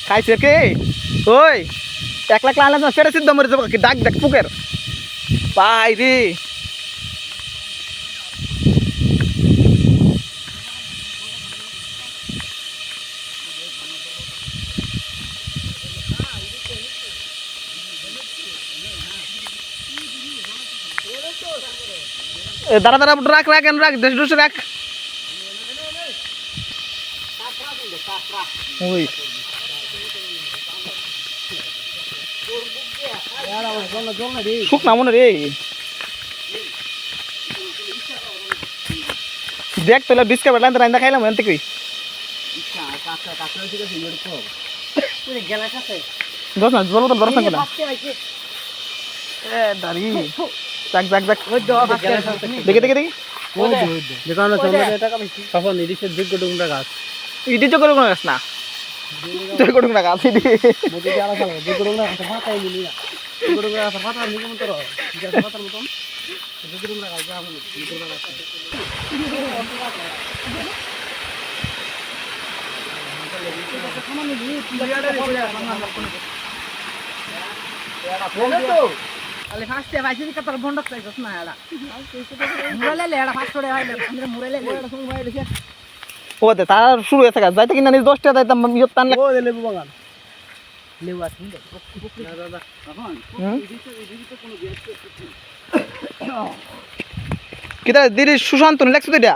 খাইছে কে ওই 1 লাখ লাইন না সেটা সিদ্ধ মরে যাবো কি ডাক ডাক পুকের ভাই রে দাঁড়া দাঁড়া রাখ রাখ রাখ দেশ ডুসে রাখ ওই শুক না মনে রে দেখ তাহলে বিস্কা বেলান তো রান্দা খাইলাম এনতে কই দশ না জল তো বরফ না এ দাঁড়ি যাক যাক যাক দেখে দেখে দেখি যেখানে চলে টাকা বেশি তখন নিরিশের যোগ্য ডুংরা গাছ ইডি যোগ্য ডুংরা গাছ না যোগ্য ডুংরা গাছ ইডি মধ্যে দিয়ে আলাদা যোগ্য ডুংরা গাছ মাথায় মিলি না যোগ্য ডুংরা গাছ মাথা মিলি মতো রো গাছ মাথার মতন যোগ্য ডুংরা গাছ যা বলে যোগ্য ডুংরা গাছ ಅಲ್ಲಿ ಫಾಸ್ಟ್ ವಾಸಿನ ಕತರ ಬಂಡಕ್ ಸಾಯ್ತಸ್ ನಾ ಯಾಡ ಮುರಲೆ ಯಾಡ ಫಾಸ್ಟ್ ಹೊಡೆ ಹಾಯ್ಲೆ ಅಂದ್ರೆ ಮುರಲೆ ಯಾಡ ಸುಮ್ ಮಾಡಿದೆ ওতে তার শুরু হয়েছে কাজ যাইতে কিনা নিজ 10 টাকা যাইতাম ইয়ত টানলে ও লেবু বাগান লেউ আছে না দাদা এখন কিটা দিদি সুশান্ত নি লাগছে তো এটা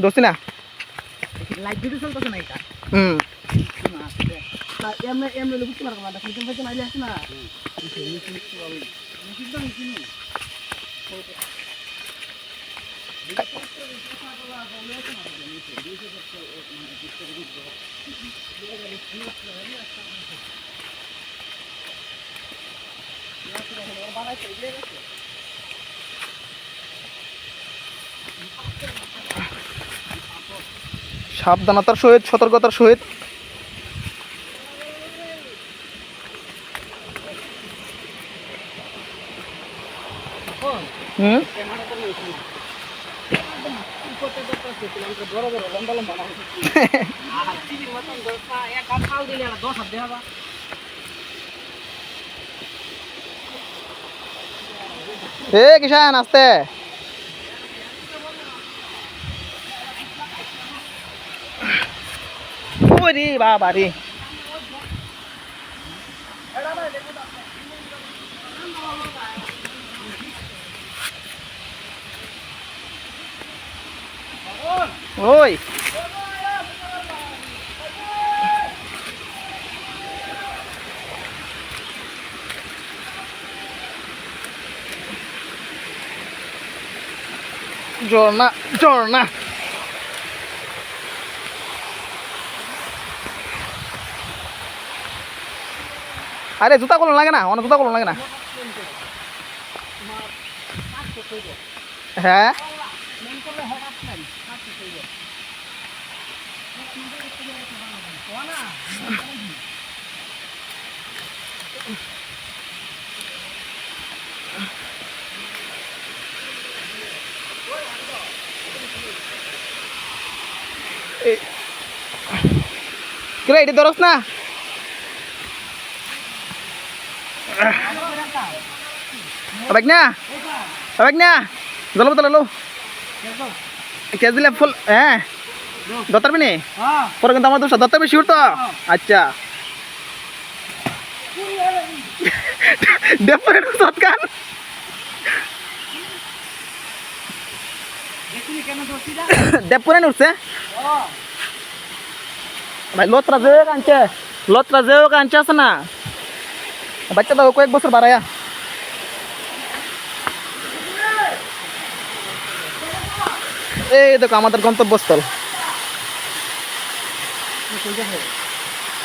দোস্তি না লাইট ভিডিও চলতেছে না এটা এমনে এমনে লেবু তোমার কথা কিন্তু ভাই মাইলে আছে না সাবধানতার সহিত সতর্কতার সহিত এ কিষান আস্তে ওরে বাবা রে ওই ঝর্ণা ঝর্ণা আরে জুতা কলম লাগে না অনেক জুতা কলম লাগে না হ্যাঁ কিরে এটা ধরস না না জল বোতল লো কেস দিলে ফুল হ্যাঁ দত্তার মিনি পরে কিন্তু আমার দোষ দত্তার বেশি উঠতো আচ্ছা ডেপুরেট সৎকান ডেপুরেন উঠছে ভাই লতরা যেও কাঁচে আছে না বাচ্চা তো কয়েক বছর বাড়ায়া এই দেখো আমাদের গন্তব্যস্থল